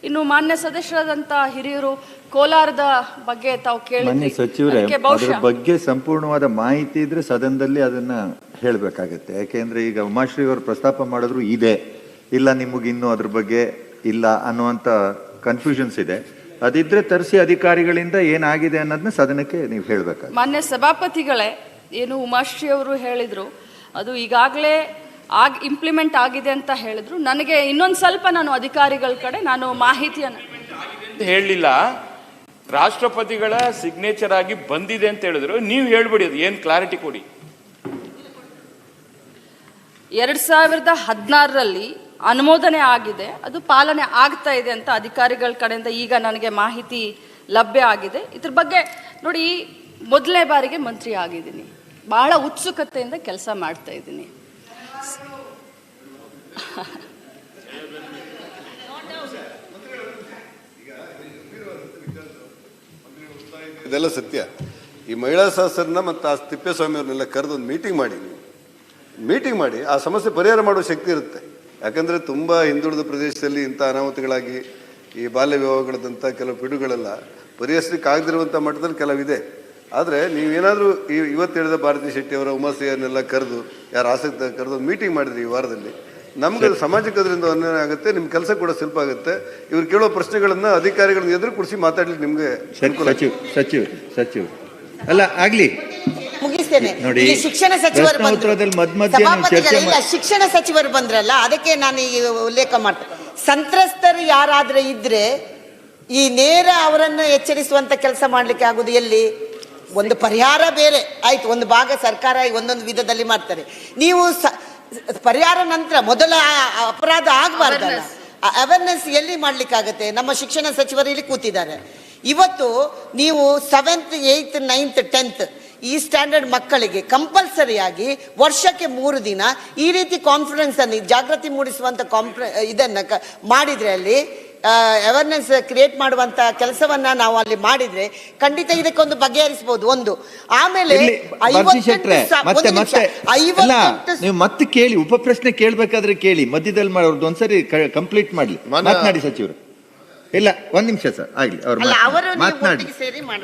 ಇನ್ನು ಮಾನ್ಯ ಸದಸ್ಯರಾದಂಥ ಹಿರಿಯರು ಕೋಲಾರದ ಬಗ್ಗೆ ತಾವು ಕೇಳಿದ್ರಿ ಸಚಿವರೇ, ಅದರ ಬಗ್ಗೆ ಸಂಪೂರ್ಣವಾದ ಮಾಹಿತಿ ಇದ್ರೆ ಸದನದಲ್ಲಿ ಅದನ್ನ ಹೇಳಬೇಕಾಗತ್ತೆ. ಯಾಕೆಂದ್ರೆ ಈಗ ಉಮಾಶ್ರೀ ಅವರು ಪ್ರಸ್ತಾಪ ಮಾಡಿದ್ರು ಇದೆ, ಇಲ್ಲ ನಿಮಗಿನ್ನೂ ಅದ್ರ ಬಗ್ಗೆ ಇಲ್ಲ ಅನ್ನುವಂಥ ಕನ್ಫ್ಯೂಷನ್ಸ್ ಇದೆ. ಅದಿದ್ರೆ ತರಿಸಿ ಅಧಿಕಾರಿಗಳಿಂದ ಏನಾಗಿದೆ ಅನ್ನೋದನ್ನ ಸದನಕ್ಕೆ ನೀವು ಹೇಳಬೇಕಾಗುತ್ತೆ. ಮಾನ್ಯ ಸಭಾಪತಿಗಳೇ, ಏನು ಉಮಾಶ್ರೀ ಅವರು ಹೇಳಿದ್ರು ಅದು ಈಗಾಗಲೇ ಇಂಪ್ಲಿಮೆಂಟ್ ಆಗಿದೆ ಅಂತ ಹೇಳಿದ್ರು. ನನಗೆ ಇನ್ನೊಂದು ಸ್ವಲ್ಪ ನಾನು ಅಧಿಕಾರಿಗಳ ಕಡೆ ನಾನು ಮಾಹಿತಿಯನ್ನು ಹೇಳಲಿಲ್ಲ. ರಾಷ್ಟ್ರಪತಿಗಳ ಸಿಗ್ನೇಚರ್ ಆಗಿ ಬಂದಿದೆ ಅಂತ ಹೇಳಿದ್ರು. ನೀವು ಹೇಳ್ಬಿಡಿ, ಅದು ಏನು ಕ್ಲಾರಿಟಿ ಕೊಡಿ. 2016ರಲ್ಲಿ ಅನುಮೋದನೆ ಆಗಿದೆ, ಅದು ಪಾಲನೆ ಆಗ್ತಾ ಇದೆ ಅಂತ ಅಧಿಕಾರಿಗಳ ಕಡೆಯಿಂದ ಈಗ ನನಗೆ ಮಾಹಿತಿ ಲಭ್ಯ ಆಗಿದೆ. ಇದ್ರ ಬಗ್ಗೆ ನೋಡಿ, ಮೊದಲನೇ ಬಾರಿಗೆ ಮಂತ್ರಿ ಆಗಿದ್ದೀನಿ, ಬಹಳ ಉತ್ಸುಕತೆಯಿಂದ ಕೆಲಸ ಮಾಡ್ತಾ ಇದ್ದೀನಿ. ಇದೆಲ್ಲ ಸತ್ಯ. ಈ ಮಹಿಳಾ ಸಹಸ್ರನ ಮತ್ತು ಆ ತಿಪ್ಪೇಸ್ವಾಮಿಯವ್ರನ್ನೆಲ್ಲ ಕರೆದು ಒಂದು ಮೀಟಿಂಗ್ ಮಾಡಿ ಆ ಸಮಸ್ಯೆ ಪರಿಹಾರ ಮಾಡುವ ಶಕ್ತಿ ಇರುತ್ತೆ. ಯಾಕಂದರೆ ತುಂಬ ಹಿಂದುಳಿದ ಪ್ರದೇಶದಲ್ಲಿ ಇಂಥ ಅನಾಹುತಗಳಾಗಿ ಈ ಬಾಲ್ಯ ವಿವಾಹಗಳದಂಥ ಕೆಲವು ಪಿಡುಗಳೆಲ್ಲ ಪರಿಹರಿಸಲಿಕ್ಕೆ ಆಗದಿರುವಂಥ ಮಟ್ಟದಲ್ಲಿ ಕೆಲವಿದೆ. ಆದರೆ ನೀವೇನಾದರೂ ಇವತ್ತು ಹೇಳಿದ ಭಾರತಿ ಶೆಟ್ಟಿಯವರ ಉಮಾಶ್ರೀಯನ್ನೆಲ್ಲ ಕರೆದು ಯಾರು ಆಸಕ್ತಿ ಕರೆದು ಮೀಟಿಂಗ್ ಮಾಡಿದ್ರಿ ಈ ವಾರದಲ್ಲಿ, ನಮ್ಗೆ ಸಾಮಾಜಿಕ ಅದರಿಂದ ಅನ್ಯಾಯ ಆಗುತ್ತೆ, ನಿಮ್ಮ ಕೆಲಸ ಕೂಡ ಸ್ವಲ್ಪ ಆಗುತ್ತೆ. ಇವ್ರು ಕೇಳೋ ಪ್ರಶ್ನೆಗಳನ್ನ ಅಧಿಕಾರಿಗಳನ್ನ ಎದುರು ಕೂರಿಸಿ ಮಾತಾಡ್ಲಿಕ್ಕೆ ನಿಮ್ಗೆ ಸಚಿವ ಅಲ್ಲ ಆಗ್ಲಿ ಮುಗಿಸ್ತೇನೆ. ನೋಡಿ, ಶಿಕ್ಷಣ ಸಚಿವರು ಶಿಕ್ಷಣ ಸಚಿವರು ಬಂದ್ರಲ್ಲ, ಅದಕ್ಕೆ ನಾನು ಈಗ ಉಲ್ಲೇಖ ಮಾಡ್ತೇನೆ. ಸಂತ್ರಸ್ತರು ಯಾರಾದ್ರೆ ಇದ್ರೆ ಈ ನೇರ ಅವರನ್ನು ಎಚ್ಚರಿಸುವಂತ ಕೆಲಸ ಮಾಡ್ಲಿಕ್ಕೆ ಆಗುದು ಎಲ್ಲಿ? ಒಂದು ಪರಿಹಾರ ಬೇರೆ ಆಯ್ತು, ಒಂದು ಭಾಗ ಸರ್ಕಾರ ಒಂದೊಂದು ವಿಧದಲ್ಲಿ ಮಾಡ್ತಾರೆ. ನೀವು ಪರಿಹಾರ ನಂತರ ಮೊದಲ ಅಪರಾಧ ಆಗಬಾರ್ದಲ್ಲ, ಅವೇರ್ನೆಸ್ ಎಲ್ಲಿ ಮಾಡ್ಲಿಕ್ಕಾಗತ್ತೆ? ನಮ್ಮ ಶಿಕ್ಷಣ ಸಚಿವರು ಇಲ್ಲಿ ಕೂತಿದ್ದಾರೆ. ಇವತ್ತು ನೀವು 7th 8th 9th 10th ಈ ಸ್ಟ್ಯಾಂಡರ್ಡ್ ಮಕ್ಕಳಿಗೆ ಕಂಪಲ್ಸರಿಯಾಗಿ ವರ್ಷಕ್ಕೆ 3 ದಿನ ಈ ರೀತಿ ಕಾನ್ಫರೆನ್ಸ್ ಅನ್ನು ಜಾಗೃತಿ ಮೂಡಿಸುವಂತ ಇದನ್ನ ಮಾಡಿದ್ರೆ, ಅಲ್ಲಿ ಅವೇರ್ನೆಸ್ ಕ್ರಿಯೇಟ್ ಮಾಡುವಂತ ಕೆಲಸವನ್ನ ನಾವು ಅಲ್ಲಿ ಮಾಡಿದ್ರೆ ಖಂಡಿತ ಇದಕ್ಕೊಂದು ಬಗೆಹರಿಸಬಹುದು. ಒಂದು ಆಮೇಲೆ ನೀವು ಮತ್ತೆ ಕೇಳಿ, ಉಪ ಪ್ರಶ್ನೆ ಕೇಳಬೇಕಾದ್ರೆ ಕೇಳಿ, ಮಧ್ಯದಲ್ಲಿ ಮಾಡೋದು ಒಂದ್ಸರಿ ಕಂಪ್ಲೀಟ್ ಮಾಡ್ಲಿ. ಮಾತನಾಡಿ ಸಚಿವರು. ಇಲ್ಲ, ಒಂದ್ ನಿಮಿಷ ಸರ್ ಆಗ್ಲಿ, ಅವ್ರು ಮಾತನಾಡಿ.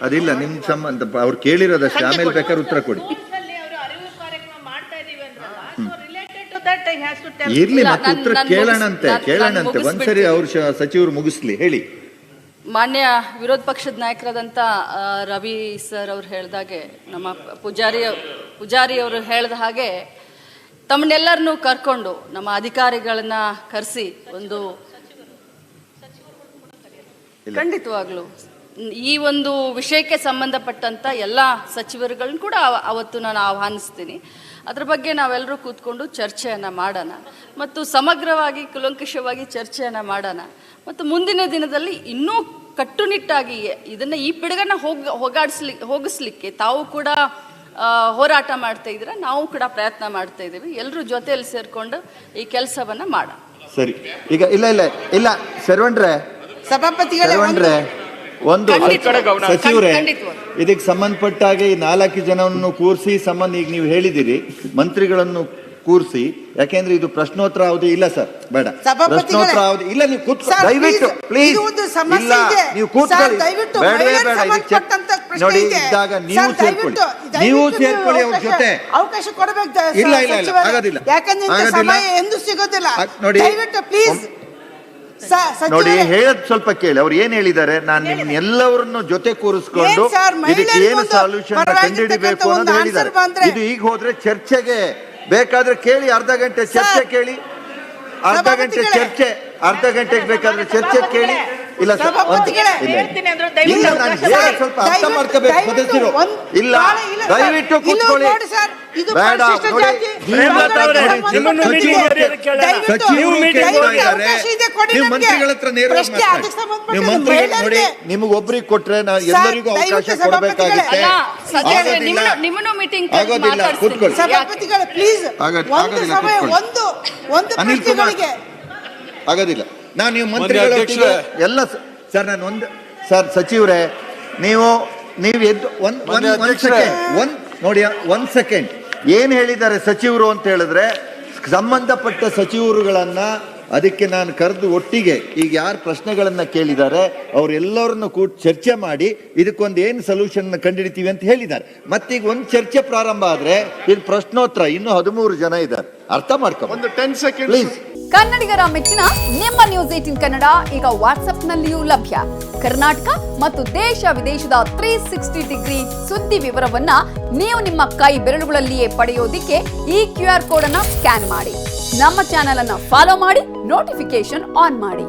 ಅದಿಲ್ಲ ನಿಮ್ ಸಂಬಂಧ ಅವ್ರು ಕೇಳಿರೋದಷ್ಟೇ, ಆಮೇಲೆ ಬೇಕಾದ್ರೆ ಉತ್ತರ ಕೊಡಿ. ಇರ್ಲಿ, ಮತ್ತೆ ಉತ್ತರ ಕೇಳೋಣಂತೆ ಒಂದ್ಸರಿ ಅವ್ರು ಸಚಿವರು ಮುಗಿಸ್ಲಿ. ಹೇಳಿ. ಮಾನ್ಯ ವಿರೋಧ ಪಕ್ಷದ ನಾಯಕರಾದಂಥ ರವಿ ಸರ್ ಅವ್ರು ಹೇಳ್ದಾಗೆ, ನಮ್ಮ ಪೂಜಾರಿ ಅವರು ಹೇಳ್ದ ಹಾಗೆ ತಮ್ಮನ್ನೆಲ್ಲರನ್ನೂ ಕರ್ಕೊಂಡು ನಮ್ಮ ಅಧಿಕಾರಿಗಳನ್ನ ಕರೆಸಿ ಒಂದು ಖಂಡಿತವಾಗ್ಲೂ ಈ ಒಂದು ವಿಷಯಕ್ಕೆ ಸಂಬಂಧಪಟ್ಟಂತ ಎಲ್ಲ ಸಚಿವರುಗಳನ್ನ ಕೂಡ ಅವತ್ತು ನಾನು ಆಹ್ವಾನಿಸ್ತೀನಿ. ಅದ್ರ ಬಗ್ಗೆ ನಾವೆಲ್ಲರೂ ಕೂತ್ಕೊಂಡು ಚರ್ಚೆಯನ್ನು ಮಾಡೋಣ ಮತ್ತು ಸಮಗ್ರವಾಗಿ ಕುಲಂಕುಷವಾಗಿ ಚರ್ಚೆಯನ್ನು ಮಾಡೋಣ ಮತ್ತು ಮುಂದಿನ ದಿನದಲ್ಲಿ ಇನ್ನೂ ಕಟ್ಟುನಿಟ್ಟಾಗಿ ಇದನ್ನು ಈ ಪಿಡುಗನ್ನು ಹೋಗಿಸ್ಲಿಕ್ಕೆ ತಾವು ಕೂಡ ಹೋರಾಟ ಮಾಡ್ತಾ ಇದ್ದೀರಾ, ನಾವು ಕೂಡ ಪ್ರಯತ್ನ ಮಾಡ್ತಾ ಇದ್ದೀವಿ. ಎಲ್ಲರೂ ಜೊತೆಯಲ್ಲಿ ಸೇರಿಕೊಂಡು ಈ ಕೆಲಸವನ್ನು ಮಾಡೋಣ. ಸರಿ, ಈಗ ಇಲ್ಲ ಶರವಣ್ರೆ, ಸಭಾಪತಿಗಳೇ, ಒಂದು ಸಚಿವರೇ, ಇದಕ್ಕೆ ಸಂಬಂಧಪಟ್ಟಾಗೆ ಈ 4 ಜನವನ್ನು ಕೂರಿಸಿ ಈಗ ನೀವು ಹೇಳಿದಿರಿ ಮಂತ್ರಿಗಳನ್ನು ಕೂರಿಸಿ, ಯಾಕೆಂದ್ರೆ ಇದು ಪ್ರಶ್ನೋತ್ತರ ಅವಧಿ ಇಲ್ಲ ಸರ್, ಬೇಡ ಪ್ರಶ್ನೋತ್ತರ ಅವಧಿ ಇಲ್ಲ. ನೀವು ಕೂತ್ಕೊಳ್ಳಿ ದಯವಿಟ್ಟು, ಪ್ಲೀಸ್. ಇಲ್ಲ, ನೀವು ಕೂತ್ಕೊಳ್ಳಿ, ಬೇಡವೇ ಬೇಡ. ನೋಡಿ, ಇದ್ದಾಗ ನೀವು ಸೇರ್ಕೊಳ್ಳಿ ಅವ್ರ ಜೊತೆ. ಅವಕಾಶ ಕೊಡಬೇಕು. ಇಲ್ಲ ಆಗೋದಿಲ್ಲ, ನೋಡಿ ನೋಡಿ, ಹೇಳದ್ ಸ್ವಲ್ಪ ಕೇಳಿ. ಅವ್ರು ಏನ್ ಹೇಳಿದ್ದಾರೆ, ನಾನು ನಿಮ್ ಎಲ್ಲವರನ್ನು ಜೊತೆ ಕೂರಿಸ್ಕೊಂಡು ಇದಕ್ಕೆ ಏನು ಸೊಲ್ಯೂಷನ್ ಕಂಡುಹಿಡಿಬೇಕು ಅನ್ನೋದು ಹೇಳಿದ್ದಾರೆ. ಇದು ಈಗ ಹೋದ್ರೆ ಚರ್ಚೆಗೆ ಬೇಕಾದ್ರೆ ಕೇಳಿ, ಅರ್ಧ ಗಂಟೆ ಚರ್ಚೆ ಕೇಳಿ, ಅರ್ಧ ಗಂಟೆಗೆ ಬೇಕಾದ್ರೆ ಚರ್ಚೆ ಕೇಳಿ. ಇಲ್ಲ ಸರ್, ಇಲ್ಲ, ನಾನು ಸ್ವಲ್ಪ ಅರ್ಥ ಮಾಡ್ಕೋಬೇಕು ಸದಸ್ಯರು. ಇಲ್ಲ, ದಯವಿಟ್ಟು ಕೂತ್ಕೊಳ್ಳಿ, ಬೇಡ. ನೀವು ಮಂತ್ರಿಗಳ ಹತ್ರ ನೇರವಾಗಿ ನೀವು ಮಂತ್ರಿಗಳು ನೋಡಿ, ನಿಮಗೊಬ್ರಿಗೆ ಕೊಟ್ರೆ ನಾವು ಎಲ್ಲರಿಗೂ ಅವಕಾಶ ಕೊಡಬೇಕಾಗುತ್ತೆ. ಆಗೋದಿಲ್ಲ, ಕೂತ್ಕೊಳ್ಳಿ. ಆಗೋದಿಲ್ಲ. ನೀವು ಮಂತ್ರಿಗಳ ಎಲ್ಲ ಸರ್, ನಾನು ಸರ್ ಸಚಿವರೇ, ನೀವು ಎದ್ದು ಒಂದ್ ಸೆಕೆಂಡ್ ಏನ್ ಹೇಳಿದ್ದಾರೆ ಸಚಿವರು ಅಂತ ಹೇಳಿದ್ರೆ, ಸಂಬಂಧಪಟ್ಟ ಸಚಿವರುಗಳನ್ನ ಅದಕ್ಕೆ ನಾನು ಕರೆದು ಒಟ್ಟಿಗೆ ಈಗ ಯಾರು ಪ್ರಶ್ನೆಗಳನ್ನ ಕೇಳಿದ್ದಾರೆ ಅವರೆಲ್ಲರನ್ನು ಕೂಡ ಚರ್ಚೆ ಮಾಡಿ ಇದಕ್ಕೊಂದು ಏನು ಸೊಲ್ಯೂಷನ್ ಕಂಡುಹಿಡಿತೀವಿ ಅಂತ ಹೇಳಿದ್ದಾರೆ. ಮತ್ತೀಗ ಒಂದು ಚರ್ಚೆ ಪ್ರಾರಂಭ ಆದ್ರೆ ಇದು ಪ್ರಶ್ನೋತ್ತರ, ಇನ್ನು 13 ಜನ ಇದ್ದಾರೆ, ಅರ್ಥ ಮಾಡ್ಕೊ. ಒಂದು 10 ಸೆಕೆಂಡ್ ಪ್ಲೀಸ್. ಕನ್ನಡಿಗರ ಮೆಚ್ಚಿನ ನಿಮ್ಮ ನ್ಯೂಸ್ 18 ಕನ್ನಡ ಈಗ ವಾಟ್ಸ್ಆಪ್ನಲ್ಲಿಯೂ ಲಭ್ಯ. ಕರ್ನಾಟಕ ಮತ್ತು ದೇಶ ವಿದೇಶದ 360 ಡಿಗ್ರಿ ಸುದ್ದಿ ವಿವರವನ್ನ ನೀವು ನಿಮ್ಮ ಕೈ ಬೆರಳುಗಳಲ್ಲಿಯೇ ಪಡೆಯೋದಿಕ್ಕೆ ಈ QR ಕೋಡ್ ಅನ್ನ ಸ್ಕ್ಯಾನ್ ಮಾಡಿ. ನಮ್ಮ ಚಾನೆಲ್ ಅನ್ನ ಫಾಲೋ ಮಾಡಿ, ನೋಟಿಫಿಕೇಶನ್ ಆನ್ ಮಾಡಿ.